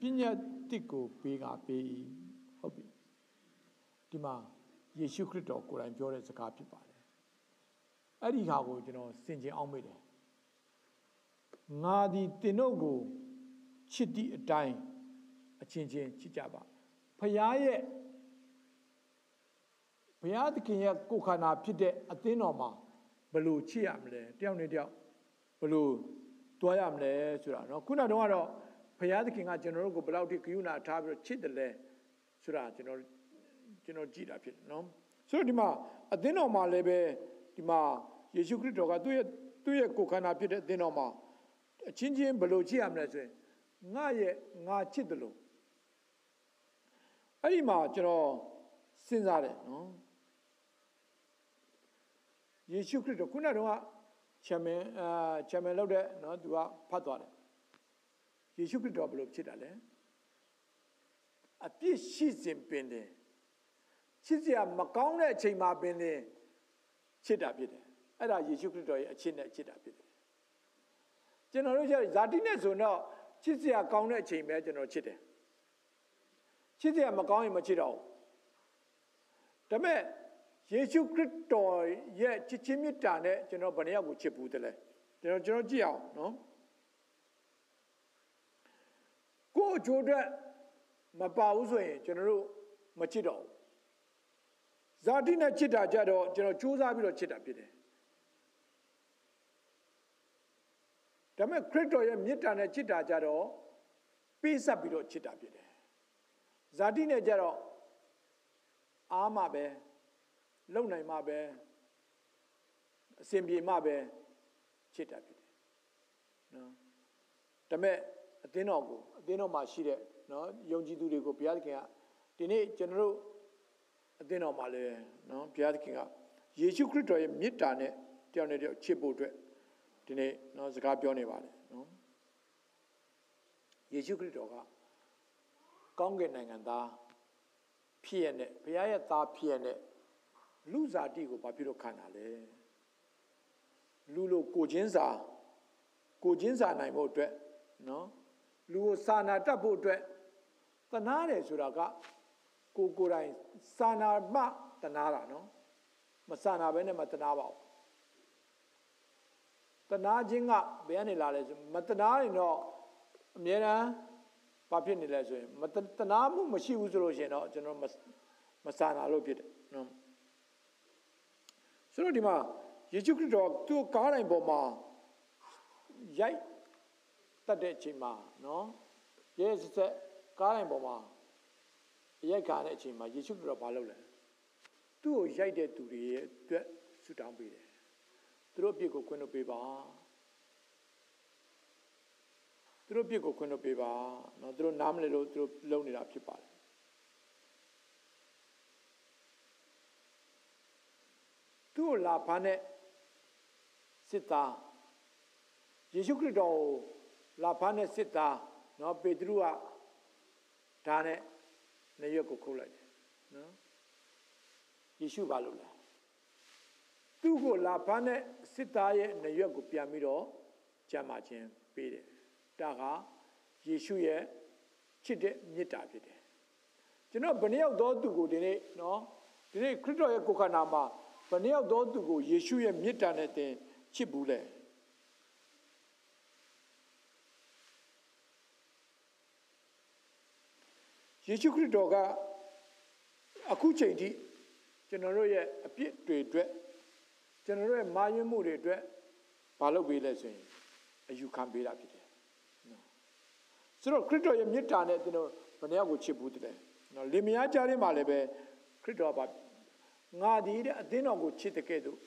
Speaker 1: ပညာတစ်ကိုပေး၏ဟုတ်ပြီဒီမှာယေရှုခရစ်တော်ကိုယ်တိုင်ပြောတဲ့စကားဖြစ်ပါတယ်အဲ့ဒီဟာကိုကျွန်တော်ဆင်ခြင်အောင်မိတယ်ငါသည်တင်တို့ကိုချစ်သည့်အတိုင်းအချင်းချင်းချစ်ကြပါဖခင်ရဲ့ဘုရားသခင်ရဲ့ကိုယ်ခန္ဓာဖြစ်တဲ့အသင်းတော်မှာဘယ်လိုချစ်ရမလဲတယောက်နဲ့တယောက်ဘယ်လိုတွားရမလဲဆိုတာเนาะခုနကတော့ဘုရားသခင်ကကျွန်တော်တို့ကိုဘယ်လောက်ထိဂရုဏာထားပြီးတော့ချစ်တယ်လဲဆိုတာကျွန်တော်ကြည့်တာဖြစ်တယ်เนาะဆိုတော့ဒီမှာအသင်းတော်မှာလည်းပဲဒီမှာယေရှုခရစ်တော်ကသူ့ရဲ့ကိုယ်ခန္ဓာဖြစ်တဲ့အသင်းတော်မှာအချင်းချင်းဘယ်လိုချစ်ရမလဲဆိုရင်ငါချစ်တယ်လို့အဲ့ဒီမှာကျွန်တော်စဉ်းစားတယ်နော်ယေရှုခရစ်တော်ခုနကတော့ချမ်းမန်လောက်တဲ့နော်သူကဖတ်သွားတယ်ယေရှုခရစ်တော်ဘယ်လိုချစ်တာလဲအပြစ်ရှိစဉ်ပင်တယ်ချစ်စရာမကောင်းတဲ့အချိန်မှာပင်တယ်ချစ်တာဖြစ်တယ်အဲ့ဒါယေရှုခရစ်တော်ရဲ့အချစ်နဲ့ချစ်တာဖြစ်တယ်ကျွန်တော်တို့ဇာတိနဲ့ဆိုတော့ချစ်စရာကောင်းတဲ့အချိန်ပဲကျွန်တော်ချစ်တယ်ချစ်စရာမကောင်းရင်မချစ်တော့ဘူးဒါပေမဲ့ယေရှုခရစ်တော်ရဲ့ချစ်ချင်းမေတ္တာနဲ့ကျွန်တော်ဘယ်နှယောက်ကိုချစ်ဘူးတလဲကျွန်တော်ကြည့်အောင်နော်ကိုယ်အကျိုးအတွက်မပါဘူးဆိုရင်ကျွန်တော်တို့မချစ်တော့ဘူးဇာတိနဲ့ချစ်တာကြတော့ကျွန်တော်ကြိုးစားပြီးတော့ချစ်တာဖြစ်တယ်ဒါပေမဲ့ခရစ်တော်ရဲ့မေတ္တာနဲ့ချစ်တာကြတော့ပေးဆက်ပြီးတော့ချစ်တာဖြစ်တယ်ဇာတိနဲ့ကြတော့အားမှပဲလုံနိုင်မှပဲအစဉ်ပြေမှပဲချစ်တာဖြစ်တယ်နော်ဒါပေမဲ့အသင်းတော်မှာရှိတဲ့နော်ယုံကြည်သူတွေကိုဘုရားသခင်ကဒီနေ့ကျွန်တော်တို့အသင်းတော်မှာလည်းနော်ဘုရားသခင်ကယေရှုခရစ်တော်ရဲ့မေတ္တာနဲ့တယောက်နဲ့တယောက်ချစ်ဖို့အတွက်ဒီနေ့နော်စကားပြောနေပါတယ်နော်ယေရှုခရစ်တော်ကကောင်းကင်နိုင်ငံသားဖြစ်ရတဲ့ဘုရားရဲ့သားဖြစ်ရတဲ့လူဇာတိကိုဘာဖြစ်လို့ခံတာလဲလူလိုကိုချင်းစာနိုင်ဖို့အတွက်နော်လူကိုစာနာတတ်ဖို့အတွက်တနာတယ်ဆိုတာကကိုယ်တိုင်စာနာမှတနာတာနော်မစာနာဘဲနဲ့မတနာပါဘူးတနာခြင်းကဘယ်ကနေလာလဲဆိုမတနာရင်တော့အမြဲတမ်းဘာဖြစ်နေလဲဆိုရင်တနာမှုမရှိဘူးဆိုလို့ရှိရင်တော့ကျွန်တော်မစာနာလို့ဖြစ်တယ်နော်ဆိုတော့ဒီမှာယေရှုခရစ်တော်သူ့ကားတိုင်းပေါ်မှာရိုက်တတ်တဲ့အချိန်မှာနော်ယေရှုဆက်ကားတိုင်းပေါ်မှာရိုက်ခါတဲ့အချိန်မှာယေရှုခရစ်တော်ဘာလုပ်လဲသူ့ကိုရိုက်တဲ့သူတွေရဲ့အတွက်ဆုတောင်းပေးတယ်သူတို့အပြစ်ကိုခွင့်လွှတ်ပေးပါ သူတို့ပြစ်ကိုခွင့်လွှတ်ပေးပါနော်သူတို့နားမလည်လို့သူတို့လုံနေတာဖြစ်ပါတယ်သူ့လာဖမ်းတဲ့စစ်သားယေရှုခရစ်တော်ကိုလာဖမ်းတဲ့စစ်သားနော်ပေတရုကဓာတ်နဲ့နေရွက်ကိုခုတ်လိုက်တယ်နော်ယေရှုဘာလို့လဲသူ့ကိုလာဖမ်းတဲ့စစ်သားရဲ့နေရွက်ကိုပြန်ပြီးတော့ကြမ်းမာခြင်းပေးတယ်ဒါကယေရှုရဲ့ချစ်တဲ့မေတ္တာဖြစ်တယ်ကျွန်တော်ဘယ်နှယောက်သောသူကိုဒီနေ့နော်ဒီနေ့ခရစ်တော်ရဲ့ကိုယ်ခန္ဓာမှာဘယ်နှယောက်သောသူကိုယေရှုရဲ့မေတ္တာနဲ့သင်ချစ်ဘူးလဲယေရှုခရစ်တော်ကအခုချိန်ထိကျွန်တော်တို့ရဲ့အပြစ်တွေအတွက်ကျွန်တော်တို့ရဲ့မာယွင်းမှုတွေအတွက်ဘာလုပ်ပေးလဲဆိုရင်အယူခံပေးတာဖြစ်တယ်နော်ဆိုတော့ခရစ်တော်ရဲ့မေတ္တာနဲ့ကျွန်တော်ဘယ်နှယောက်ကိုချစ်ဘူးတဲ့နော်လင်မယားကြားထဲမှာလည်းပဲခရစ်တော်ကငါဒီတဲ့အသင်းတော်ကိုချစ်တဲ့ကဲ့သို့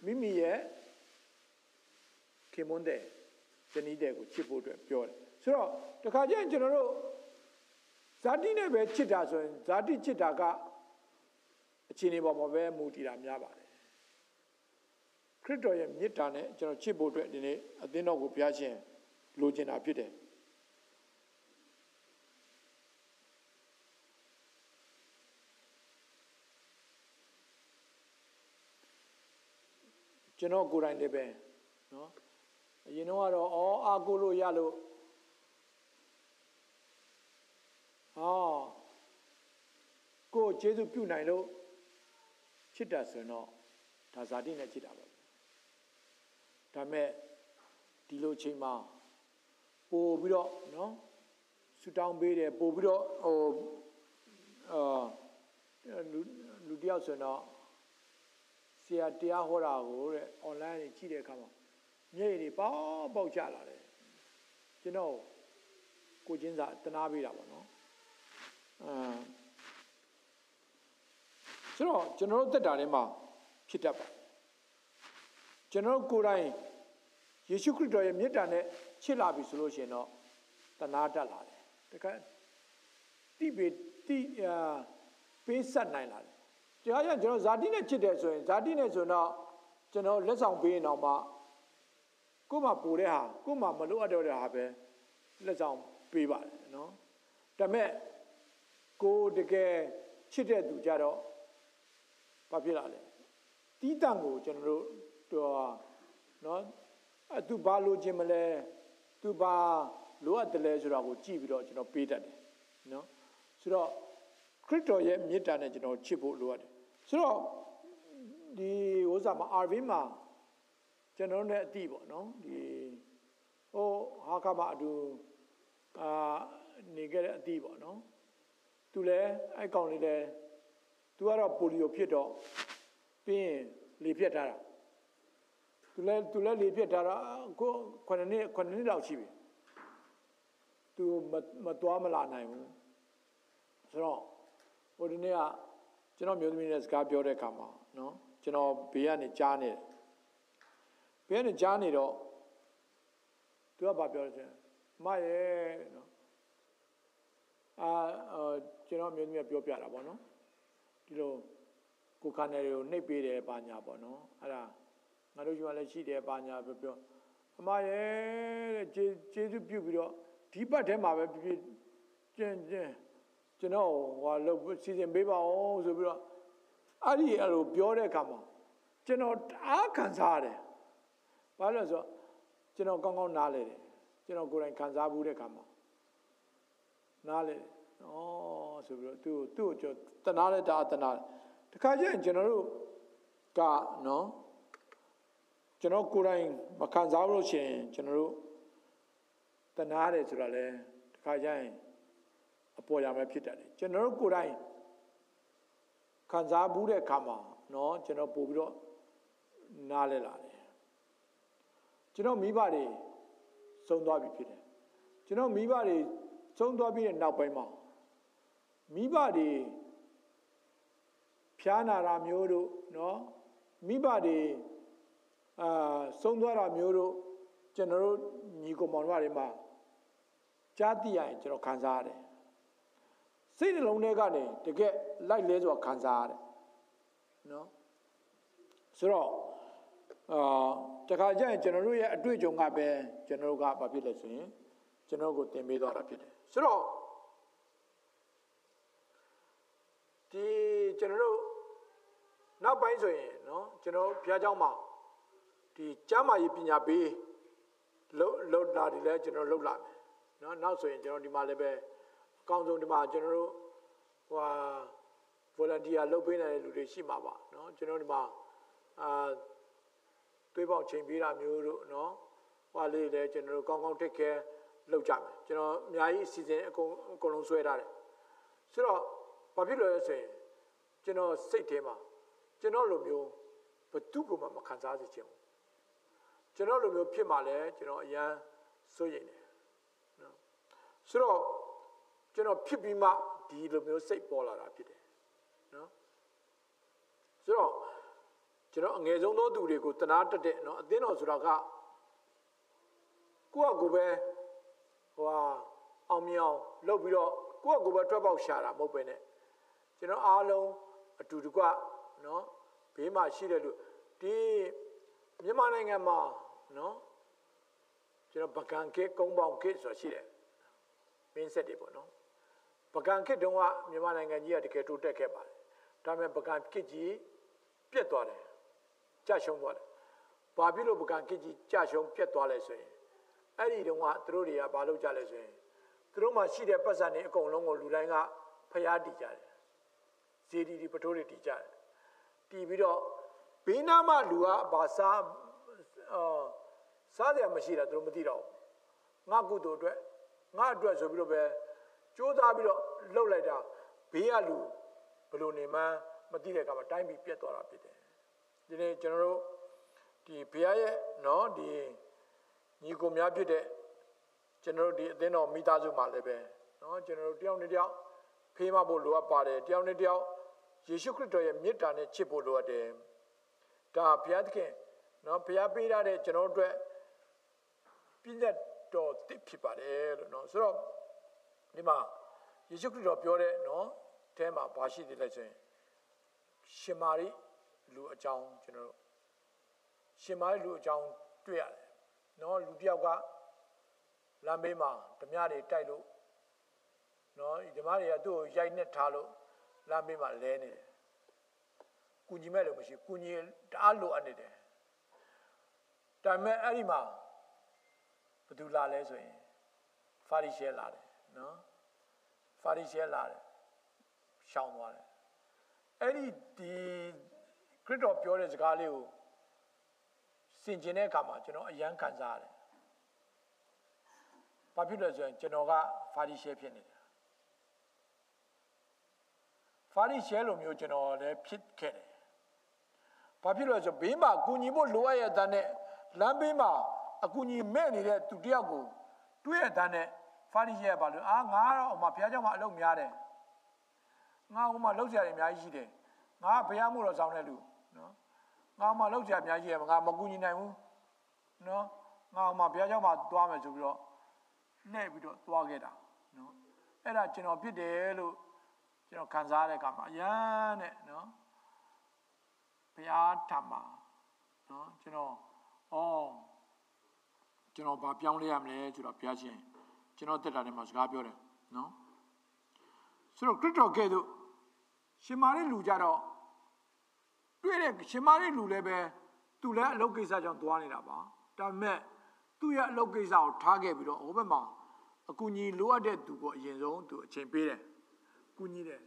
Speaker 1: မိမိရဲ့ခင်မွန်းတဲ့ဇနီးတဲ့ကိုချစ်ဖို့အတွက်ပြောတယ်ဆိုတော့တခါကျရင်ကျွန်တော်တို့ဇာတိနဲ့ပဲချစ်တာဆိုရင်ဇာတိချစ်တာကအခြေအနေပေါ်မှာပဲမူတည်တာများပါတယ်ခရစ်တော်ရဲ့မေတ္တာနဲ့ကျွန်တော်ချစ်ဖို့အတွက်ဒီနေ့အသင်းတော်ကိုဘုရားရှင်လိုချင်တာဖြစ်တယ်ကျွန်တော်ကိုယ်တိုင်လည်းပဲနော်အရင်တော့ကတော့အာကိုလို့ရလို့ကိုယ်ကျေးဇူးပြုနိုင်လို့ချစ်တာဆိုတော့ဒါဇာတိနဲ့ချစ်တာပဲဒါမဲ့ဒီလိုချိန်မှာပို့ပြီးတော့နော်ဆူတောင်းပေးတယ်ပို့ပြီးတော့လူတယောက်ဆိုတော့ဆရာတရားဟောတာကိုတဲ့ online နဲ့ကြည့်တဲ့အခါမှာမျက်ရည်တွေပေါက်ကျလာတယ်ကျွန်တော်ကိုချင်းစာတနာပေးတာပေါ့နော်ဆိုတော့ကျွန်တော်တို့တက်တာထဲမှာဖြစ်တတ်ပါကျွန်တော်ကိုယ်တိုင်ယေရှုခရစ်တော်ရဲ့မေတ္တာနဲ့ချစ်လာပြီဆိုလို့ရှိရင်တော့တနာတတ်လာတယ်တခါပေးဆက်နိုင်လာတယ်တရားရကျွန်တော်ဇာတိနဲ့ချစ်တယ်ဆိုရင်ဇာတိနဲ့ဆိုတော့ကျွန်တော်လက်ဆောင်ပေးရင်တော့မှကို့မှာပို့တဲ့ဟာကို့မှာမလိုအပ်တော့တဲ့ဟာပဲလက်ဆောင်ပေးပါတယ်နော်ဒါပေမဲ့ကိုတကယ်ချစ်တဲ့သူကြတော့ဘာဖြစ်လာလဲတီးတန့်ကိုကျွန်တော်တို့နော်သူဘာလိုချင်မလဲသူဘာလိုအပ်တယ်လဲဆိုတာကိုကြည့်ပြီးတော့ကျွန်တော်ပေးတတ်တယ်နော်ဆိုတော့ခရစ်တော်ရဲ့မေတ္တာနဲ့ကျွန်တော်ချစ်ဖို့လိုအပ်တယ်ဆိုတော့ဒီဥစ္စာမှာ RV မှာကျွန်တော်နဲ့အတိပေါ့နော်ဒီဟာကမအတူနေခဲ့တဲ့အတိပေါ့နော်သူလည်းအဲ့ကောင်လေးလည်းသူကတော့ပိုလီယိုဖြစ်တော့ပြီးရင်လေပြတ်ထားတာသူလည်းလေပြတ်ထားတာကို9နှစ်လောက်ရှိပြီသူမသွားမလာနိုင်ဘူးဆိုတော့ဟိုဒီနေ့ကကျွန်တော်မျိုးသမီးနဲ့စကားပြောတဲ့အခါမှာနော်ကျွန်တော်ဘေးကနေကြားနေတယ်ဘေးကနေကြားနေတော့သူကဘာပြောလဲမရဲ့နော်ကျွန်တော်မျိုးသမီးကပြောပြတာပေါ့နော်ဒီလိုကိုခါနယ်တွေကိုနှိပ်ပေးတယ်ပါညာပေါ့နော်အဲ့ဒါငါတို့ယူရလည်းရှိတယ်ပါညာပြောအမရဲ့တဲ့ကျေးဇူးပြုပြီးတော့ဒီဘက်ထဲမှာပဲပြကျွန်တော်ဟိုလို့စီစဉ်ပေးပါအောင်ဆိုပြီးတော့အဲ့လိုပြောတဲ့အခါမှာကျွန်တော်အားခံစားရတယ်ဘာလို့လဲဆိုတော့ကျွန်တော်ကောင်းကောင်းနားလဲတယ်ကျွန်တော်ကိုယ်တိုင်ခံစားဘူးတဲ့အခါမှာနားလဲတယ်ဆိုပြီးတော့သူ့ကိုကျွန်တော်တနာလဲတနာတခါကျရင်ကျွန်တော်တို့ကနော်ကျွန်တော်ကိုယ်တိုင်မခံစားလို့ရှိရင်ကျွန်တော်တို့တနာတယ်ဆိုတာလဲတခါကျရင်အပေါ်ရမယ်ဖြစ်တတ်တယ်ကျွန်တော်တို့ကိုယ်တိုင်ခံစားဘူးတဲ့အခါမှာနော်ကျွန်တော်ပို့ပြီးတော့နားလဲလာတယ်ကျွန်တော်မိဘတွေဆုံးသွားပြီဖြစ်တယ်ကျွန်တော်မိဘတွေဆုံးသွားပြီးတဲ့နောက်ပိုင်းမှာမိဘတွေဖျားနာတာမျိုးတို့နော်မိဘတွေဆုံးသွားတာမျိုးတို့ကျွန်တော်တို့ညီကောင်မောင်တို့တွေမှာ ကြားသိရရင်ကျွန်တော်ခံစားရတယ်စိတ်နှလုံးထဲကနေတကယ်လိုက်လဲဆိုတာခံစားရတယ်နော်ဆိုတော့တခါကျရင်ကျွန်တော်တို့ရဲ့အတွေ့အကြုံကပဲကျွန်တော်တို့ကဘာဖြစ်လဲဆိုရင်ကျွန်တော်ကိုသင်ပေးသွားတာဖြစ်တယ်ဆိုတော့ဒီကျွန်တော်တို့နောက်ပိုင်းဆိုရင်နော်ကျွန်တော်ဘုရားကျောင်းမှာဒီကျမ်းမာရေးပညာပေးလောက်တာဒီလဲကျွန်တော်လောက်လာမယ်နော်နောက်ဆိုရင်ကျွန်တော်ဒီမှာလည်းပဲအကောင်းဆုံးဒီမှာကျွန်တော်တို့volunteer လုပ်ပေးနေတဲ့လူတွေရှိမှာပါနော်ကျွန်တော်ဒီမှာတွေးပေါက်ချိန်ပေးတာမျိုးတို့နော်လေးလည်းကျွန်တော်တို့ကောင်းကောင်းထိတ်ခဲလုပ်ကြမယ်ကျွန်တော်အများကြီးအစီအစဉ်အကုန်လုံးဆွဲထားတယ်ဆိုတော့ဘာဖြစ်လို့လဲဆိုရင်ကျွန်တော်စိတ်ထဲမှာကျွန်တော်လိုမျိုးဘသူကမှမခံစားစေချင်ဘူးကျွန်တော်လိုမျိုးဖြစ်မှလည်းကျွန်တော်အရန်စိုးရိမ်တယ်နော်ဆိုတော့ကျွန်တော်ဖြစ်ပြီးမှဒီလိုမျိုးစိတ်ပေါ်လာတာဖြစ်တယ်နော်ဆိုတော့ကျွန်တော်အငယ်ဆုံးသောသူတွေကိုတနာတက်တဲ့နော်အသင်းတော်ဆိုတာကကိုယ့်အကိုပဲအောင်မြောင်လုပ်ပြီးတော့ကိုယ့်အကိုပဲထွက်ပေါက်ရှာတာမဟုတ်ပဲနဲ့ကျွန်တော်အားလုံးအတူတကွနော်ဘေးမှာရှိတဲ့လူဒီမြန်မာနိုင်ငံမှာနော်ကျွန်တော်ပကံခေတ်ကုန်းပေါင်ခေတ်ဆိုတာရှိတယ်မင်းဆက်တွေပေါ့နော်ပကံခေတ်တုန်းကမြန်မာနိုင်ငံကြီးကတကယ်တိုးတက်ခဲ့ပါတယ်ဒါပေမဲ့ပကံခေတ်ကြီးပြတ်သွားတယ်ကြရှုံးသွားတယ်ဘာဖြစ်လို့ပကံခေတ်ကြီးကြရှုံးပြတ်သွားလဲဆိုရင်အဲ့ဒီတုန်းကသူတို့တွေကဘာလုပ်ကြလဲဆိုရင်သူတို့မှရှိတဲ့ပတ်စံတွေအကုန်လုံးကိုလူတိုင်းကဖျားတီးကြတယ်ဇေဒီဒီပထိုးတွေတီးကြတယ်တီးပြီးတော့ဘေးနားမှာလူကဘာစားစားတယ်မရှိတာသူတို့မသိတော့ငါကုသိုလ်အတွက်ငါအတွက်ဆိုပြီးတော့ပဲကြိုးစားပြီးတော့လှုပ်လိုက်တာဘေးကလူဘယ်လိုနေမှမသိတဲ့အခါမှာတိုင်းပြည်ပြတ်သွားတာဖြစ်တယ်ဒီနေ့ကျွန်တော်တို့ဒီဘုရားရဲ့နော်ဒီညီကိုများဖြစ်တဲ့ကျွန်တော်တို့ဒီအသင်းတော်မိသားစုမှာလည်းပဲနော်ကျွန်တော်တို့တယောက်နဲ့တယောက်ဖေးမဖို့လိုအပ်ပါတယ်တယောက်နဲ့တယောက်ယေရှုခရစ်တော်ရဲ့မေတ္တာနဲ့ချစ်ဖို့လိုအပ်တယ်ဒါဘုရားသခင်နော်ဘုရားပေးထားတဲ့ကျွန်တော်တို့အတွက်ပြည့်တဲ့တော်တစ်ဖြစ်ပါတယ်လို့နော်ဆိုတော့ဒီမှာယေရှုခရစ်တော်ပြောတဲ့နော်အဲမှာဘာရှိသေးလဲဆိုရင်ရှင်မာရိလူအကြောင်းကျွန်တော်တို့ရှင်မာရိလူအကြောင်းတွေ့ရတယ်နော်လူတယောက်ကလမ်းဘေးမှာဓမြတွေတိုက်လို့နော်ဓမြတွေကသူ့ကိုရိုက်နှက်ထားလို့လမ်းဘေးမှာလဲနေတယ်ကုညီမဲ့လို့မရှိကုညီတအားလိုအပ်နေတယ်ဒါပေမဲ့အဲ့ဒီမှာဘယ်သူလာလဲဆိုရင်ဖာရိရှဲလာတယ်နော်ဖာရိရှဲလာတယ်ရှောင်သွားတယ်အဲ့ဒီခရစ်တော်ပြောတဲ့စကားလေးကိုစင်ကျင်တဲ့အခါမှာကျွန်တော်အယမ်းခံစားရတယ်ဘာဖြစ်လဲဆိုရင်ကျွန်တော်ကဖာရိရှဲဖြစ်နေတယ်ဖာရိရှဲလိုမျိုးကျွန်တော်လည်းဖြစ်ခဲ့တယ်ဘာဖြစ်လို့ဆိုဘေးမှာကူညီဖို့လိုအပ်ရတဲ့နဲ့လမ်းဘေးမှာအကူညီမဲ့နေတဲ့သူတယောက်ကိုတွေ့ရတဲ့နဲ့ဖာရိရှဲကဘာလို့ငါတော့ဘုရားကျောင်းမှာအလုပ်များတယ်ငါဟိုမှာလောက်ကြရတယ်အများကြီးရှိတယ်ငါဘုရားမို့တော့ဆောင်တဲ့လူနော်ငါဟိုမှာလောက်ကြရအများကြီးရငါမကူညီနိုင်ဘူးနော်ငါဟိုမှာဘုရားကျောင်းမှာသွားမယ်ဆိုပြီးတော့နှဲ့ပြီးတော့သွားခဲ့တာနော်အဲ့ဒါကျွန်တော်ဖြစ်တယ်လို့ကျွန်တော်ခံစားရတဲ့အခါမှာအရန်နဲ့နော်ဘုရားထံမှာနော်ကျွန်တော်ဘာပြောင်းလဲရမလဲဆိုတော့ဘုရားရှင်ကျွန်တော်တက်တာထဲမှာစကားပြောတယ်နော်ဆိုတော့ခရစ်တော်ကဲ့သို့ရှင်မာရိလူကြတော့တွေ့တဲ့ရှင်မာရိလူလည်းပဲသူလည်းအလုပ်ကိစ္စကြောင့်သွားနေတာပါဒါပေမဲ့သူ့ရဲ့အလုပ်ကိစ္စကိုထားခဲ့ပြီးတော့ဟိုဘက်မှာအကူအညီလိုအပ်တဲ့သူကိုအရင်ဆုံးသူအချိန်ပေးတယ်ကူညီတယ်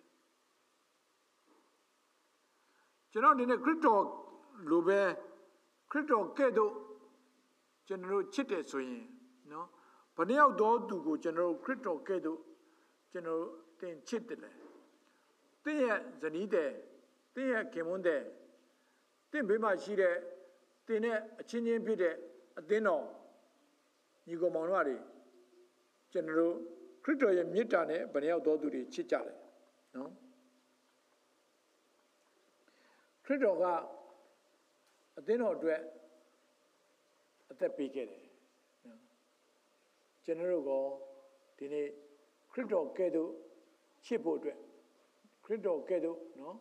Speaker 1: ကျွန်တော်ဒီနေ့ခရစ်တော်လိုပဲခရစ်တော်ကဲ့သို့ကျွန်တော်တို့ချစ်တယ်ဆိုရင်နော်ဘယ်နှယောက်သောသူကိုကျွန်တော်တို့ခရစ်တော်ကဲ့သို့ကျွန်တော်တင်ချစ်တယ်လေတင်းရဲ့ဇနီးတဲ့တင်းရဲ့ခင်မွန်းတဲ့တင်းဘေးမှာရှိတဲ့တင်းနဲ့အချင်းချင်းဖြစ်တဲ့အသင်းတော်ညီကောင်မောင်တို့တွေကျွန်တော်တို့ခရစ်တော်ရဲ့မေတ္တာနဲ့ဘယ်နှယောက်သောသူတွေချစ်ကြတယ်နော်ခရစ်တော်ကအသင်းတော်အတွက်အသက်ပေးခဲ့တယ်နော်ကျွန်တော်တို့ကဒီ ဒီနေ့ခရစ်တော်ကဲ့သို့ချစ်ဖို့အတွက်ခရစ်တော်ကဲ့သို့နော်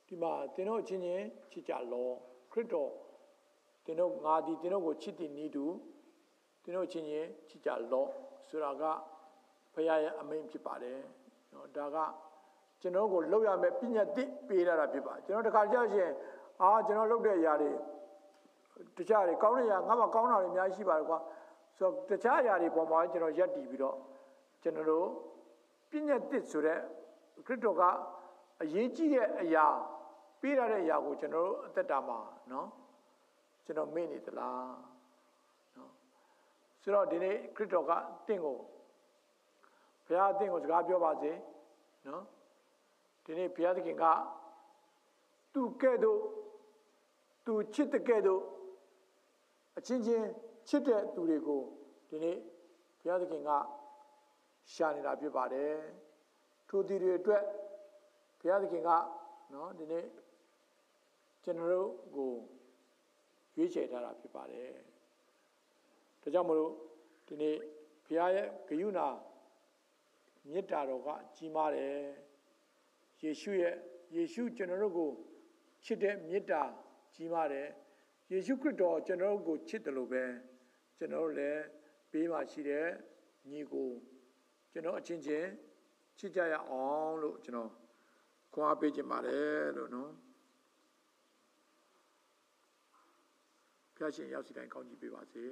Speaker 1: ဒီမှာသင်တို့အချင်းချင်းချစ်ကြလောခရစ်တော်သင်တို့ငါဒီသင်တို့ကိုချစ်တဲ့နည်းတူသင်တို့အချင်းချင်းချစ်ကြလောဆိုတာကဘုရားရဲ့အမိန့်ဖြစ်ပါတယ်နော်ဒါကကျွန်တော်ကိုလုပ်ရမယ်ပညာတိပေးလာတာဖြစ်ပါကျွန်တော်တခါကြောက်ရှင်ကျွန်တော်လုပ်တဲ့အရာတွေတခြားတွေကောင်းတဲ့အရာငါမှကောင်းတာတွေအများကြီးရှိပါတယ်ကွာဆိုတော့တခြားအရာတွေပေါ်မှာကျွန်တော်ယက်တည်ပြီးတော့ကျွန်တော်တို့ပညာတိဆိုတဲ့ခရစ်တော်ကအရေးကြီးတဲ့အရာပေးရတဲ့အရာကိုကျွန်တော်တို့အသက်တာမှာနော်ကျွန်တော်မေ့နေသလားနော်ဆိုတော့ဒီနေ့ခရစ်တော်ကတင့်ကိုဘုရားအသင်ကိုစကားပြောပါစေနော်ဒီနေ့ဘုရားသခင်ကသူကဲ့သို့သူချစ်တဲ့ကဲ့သို့အချင်းချင်းချစ်တဲ့သူတွေကိုဒီနေ့ဘုရားသခင်ကရှာနေတာဖြစ်ပါတယ်ထိုသူတွေအတွက်ဘုရားသခင်ကနော်ဒီနေ့ကျွန်တော်တို့ကိုရွေးချယ်ထားတာဖြစ်ပါတယ်ဒါကြောင့်မလို့ဒီနေ့ဘုရားရဲ့ဂရုဏာမေတ္တာတော်ကကြီးမားတယ်ယေရှုကျွန်တော်တို့ကိုချစ်တဲ့မေတ္တာကြီးမားတယ်ယေရှုခရစ်တော်ကျွန်တော်တို့ကိုချစ်တယ်လို့ပဲကျွန်တော်တို့လည်းဘေးမှာရှိတဲ့ညီကိုကျွန်တော်အချင်းချင်းချစ်ကြရအောင်လို့ကျွန်တော်ခွန်အားပေးခြင်းပါတယ်လို့နော်ဖျားရှင်ရောက်စီတိုင်းကောင်းကြီးပေးပါစေ